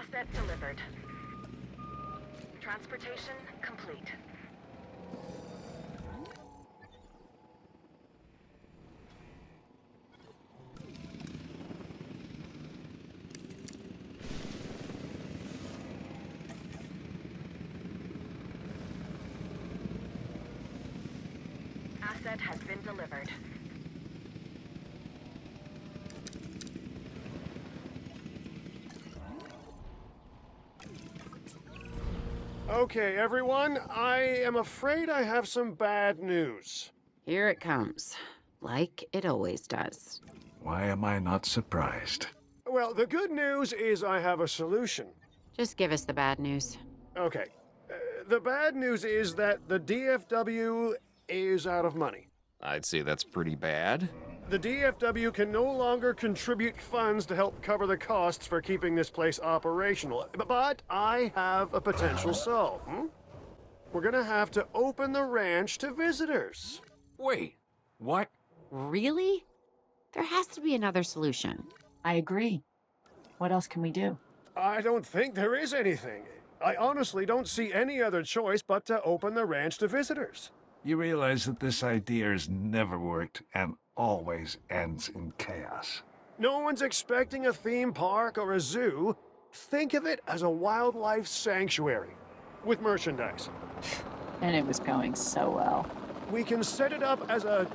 Asset delivered. Transportation complete. Asset has been delivered. Okay, everyone, I am afraid I have some bad news. Here it comes, like it always does. Why am I not surprised? Well, the good news is I have a solution. Just give us the bad news. Okay. The bad news is that the DFW is out of money. I'd say that's pretty bad. The DFW can no longer contribute funds to help cover the costs for keeping this place operational. But I have a potential solve. We're gonna have to open the ranch to visitors. Wait, what? Really? There has to be another solution. I agree. What else can we do? I don't think there is anything. I honestly don't see any other choice but to open the ranch to visitors. You realize that this idea has never worked and always ends in chaos. No one's expecting a theme park or a zoo. Think of it as a wildlife sanctuary with merchandise. And it was going so well. We can set it up as a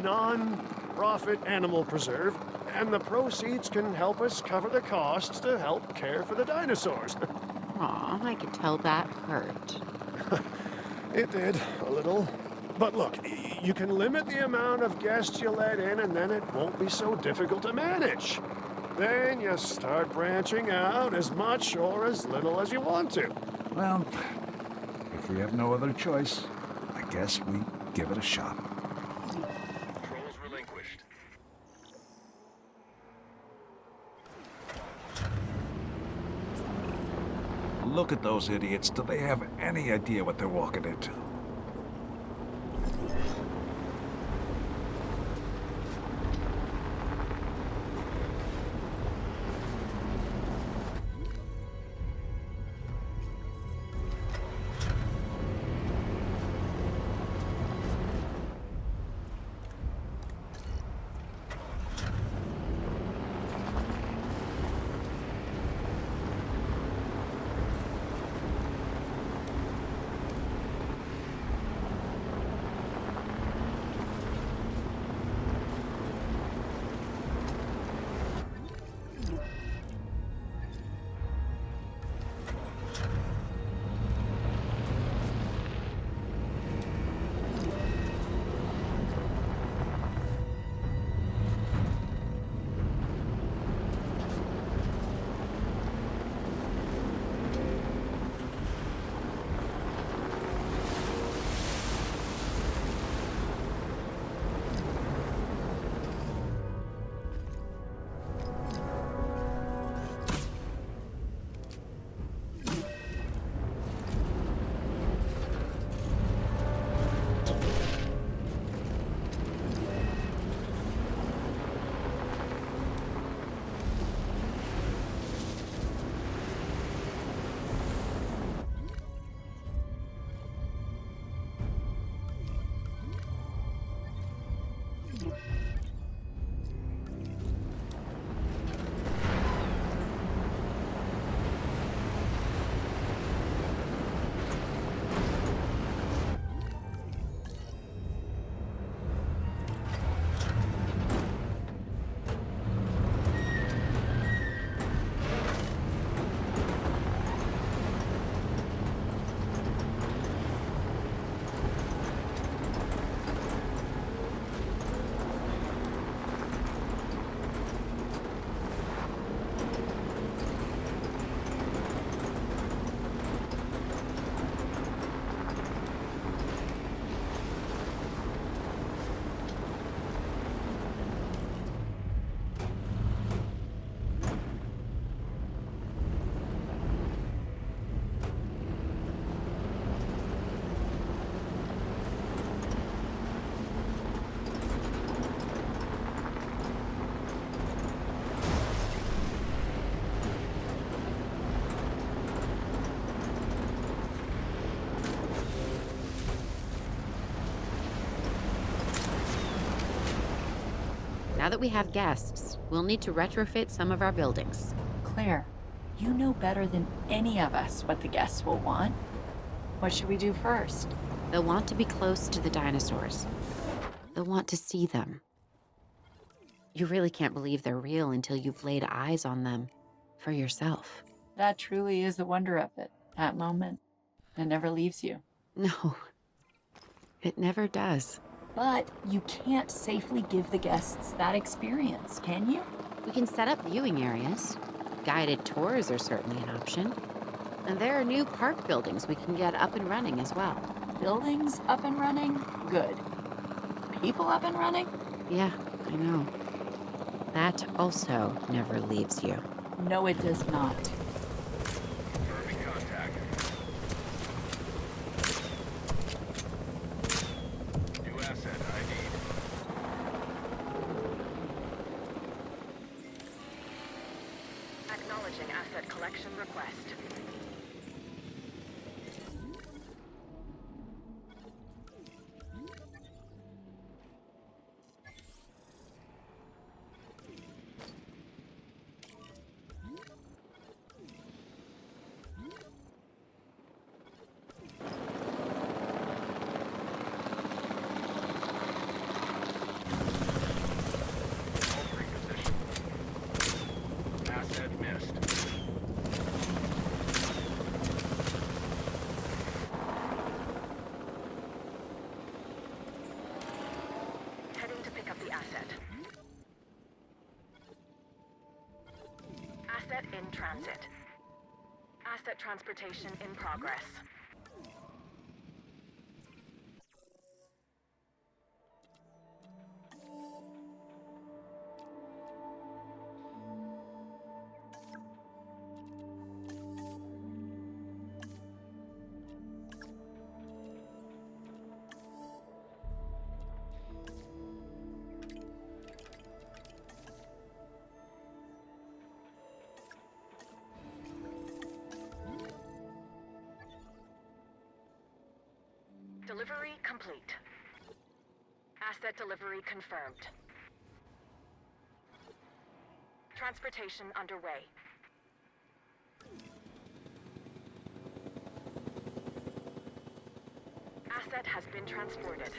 non-profit animal preserve, and the proceeds can help us cover the costs to help care for the dinosaurs. Aw, I could tell that hurt. It did, a little. But look, you can limit the amount of guests you let in, and then it won't be so difficult to manage. Then you start branching out as much or as little as you want to. Well, if we have no other choice, I guess we give it a shot. Controls relinquished. Look at those idiots. Do they have any idea what they're walking into? Now that we have guests, we'll need to retrofit some of our buildings. Claire, you know better than any of us what the guests will want. What should we do first? They'll want to be close to the dinosaurs. They'll want to see them. You really can't believe they're real until you've laid eyes on them for yourself. That truly is the wonder of it, that moment. It never leaves you. No, it never does. But you can't safely give the guests that experience, can you? We can set up viewing areas. Guided tours are certainly an option. And there are new park buildings we can get up and running as well. Buildings up and running? Good. People up and running? Yeah, I know. That also never leaves you. No, it does not. Confirming contact. New asset ID. Acknowledging asset collection request. Altering position. Asset missed. Heading to pick up the asset. Asset in transit. Asset transportation in progress. Delivery complete. Asset delivery confirmed. Transportation underway. Asset has been transported.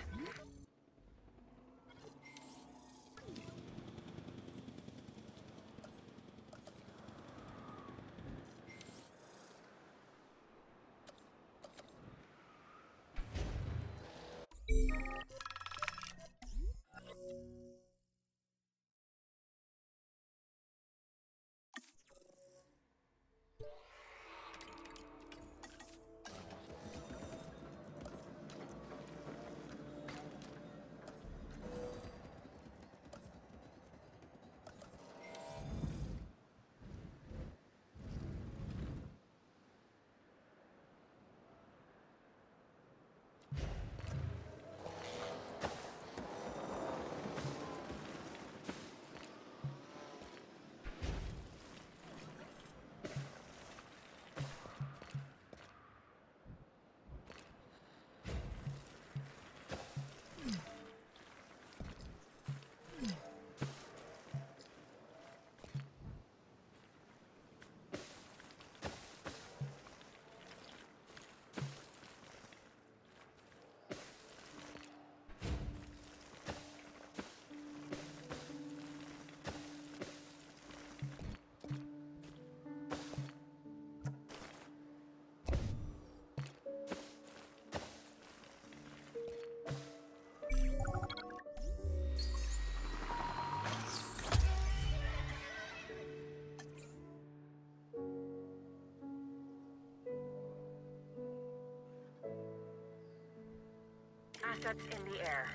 Assets in the air.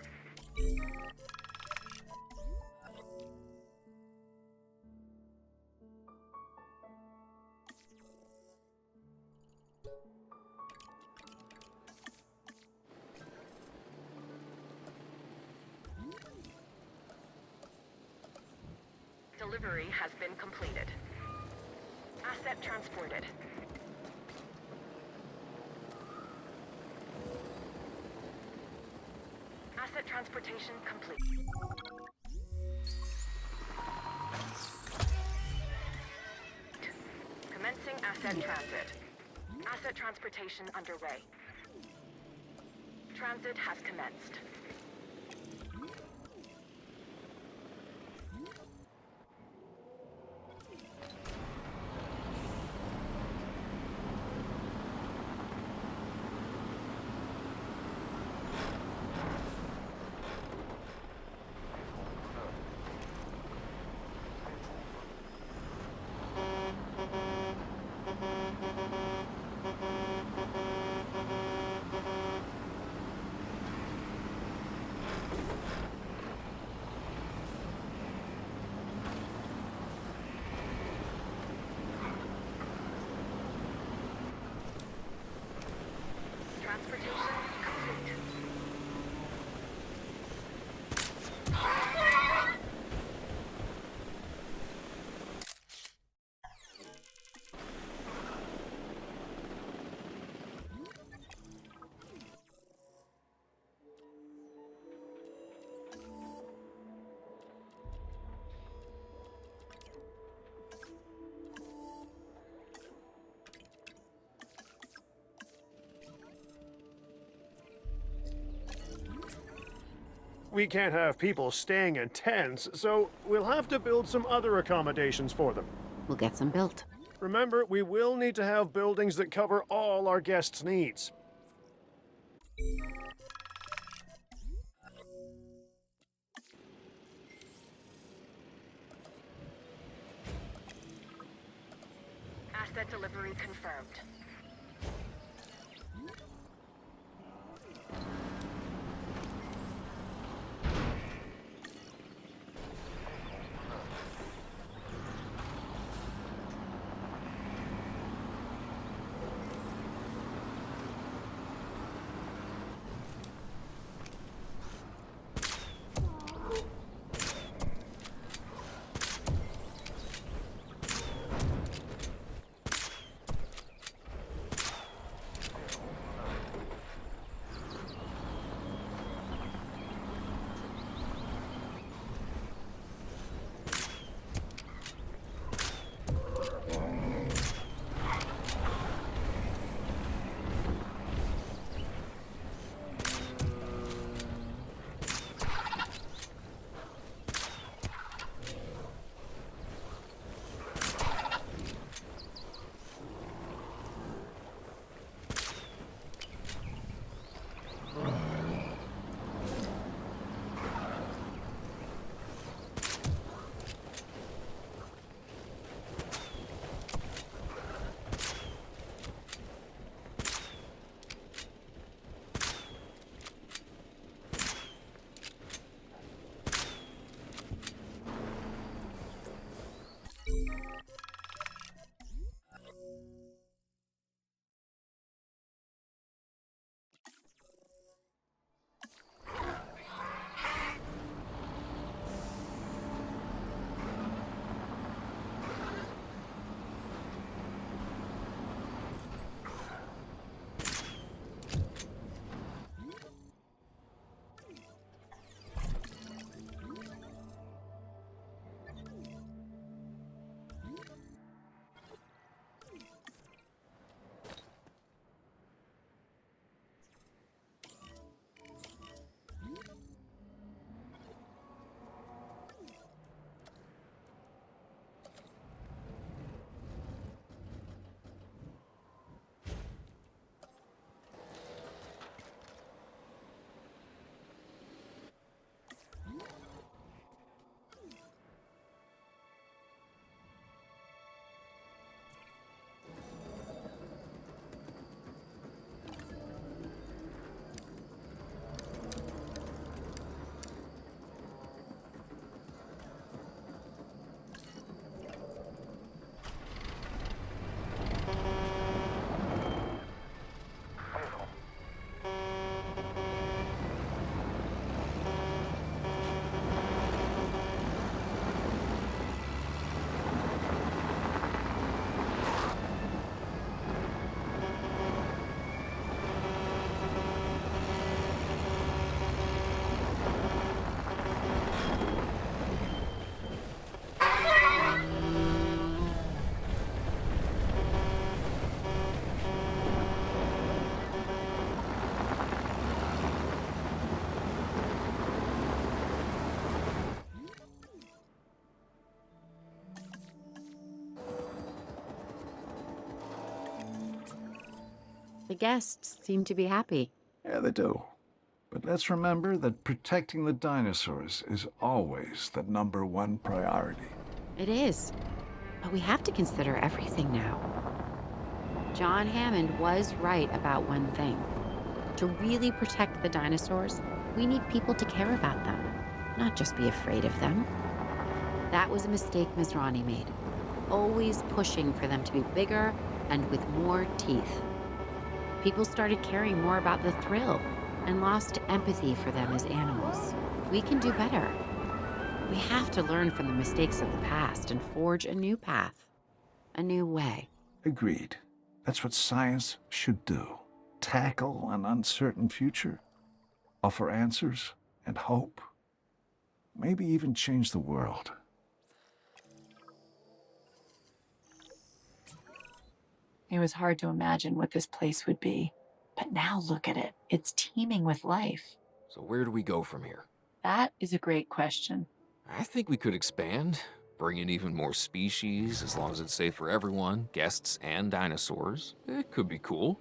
Delivery has been completed. Asset transported. Asset transportation complete. Commencing asset transit. Asset transportation underway. Transit has commenced. Transportation complete. We can't have people staying in tents, so we'll have to build some other accommodations for them. We'll get some built. Remember, we will need to have buildings that cover all our guests' needs. Asset delivery confirmed. The guests seem to be happy. Yeah, they do. But let's remember that protecting the dinosaurs is always the #1 priority. It is. But we have to consider everything now. John Hammond was right about one thing. To really protect the dinosaurs, we need people to care about them, not just be afraid of them. That was a mistake Mizrani made, always pushing for them to be bigger and with more teeth. People started caring more about the thrill and lost empathy for them as animals. We can do better. We have to learn from the mistakes of the past and forge a new path, a new way. Agreed. That's what science should do. Tackle an uncertain future, offer answers and hope, maybe even change the world. It was hard to imagine what this place would be. But now look at it. It's teeming with life. So where do we go from here? That is a great question. I think we could expand, bring in even more species, as long as it's safe for everyone, guests and dinosaurs. It could be cool.